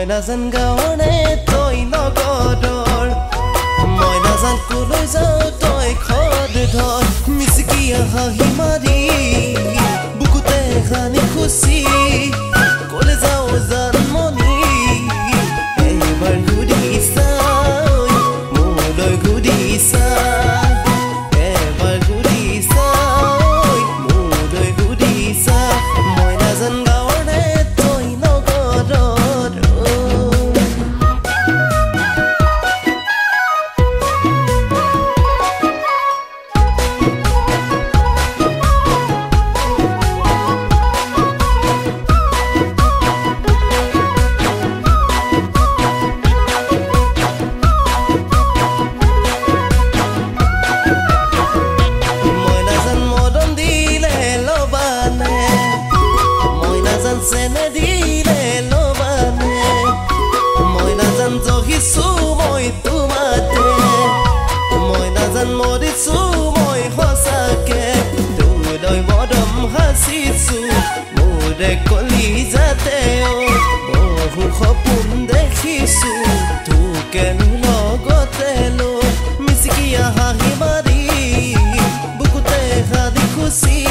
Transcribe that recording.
নাজান গাঁৱৰে তই নগৰৰ মই নাজান কলৈ যাওঁ তই খদ ধৰ মিচিকিয়া হাঁহি মাৰি বুকুতে খানি খুচি কলে যাওঁ জানমণি এবাৰ ঘূৰি চাই মোলৈ ঘূৰি চাই এবাৰ ঘূৰি চাই মোলৈ ঘূৰি চাই মই নাজান গাঁৱৰে তই নগৰৰ চেনে দিলে লবানে মই নাজান জহিছো মই তোমাতে মই নাজান মৰিছো মই সঁচাকে তোলৈ মৰম হাচিছো মোৰে কলি যাতে বহু সপোন দেখিছো তোকে লগতে লৈ মিচিকিয়া হাঁহি মাৰি বুকুতে হাঁহি খুচি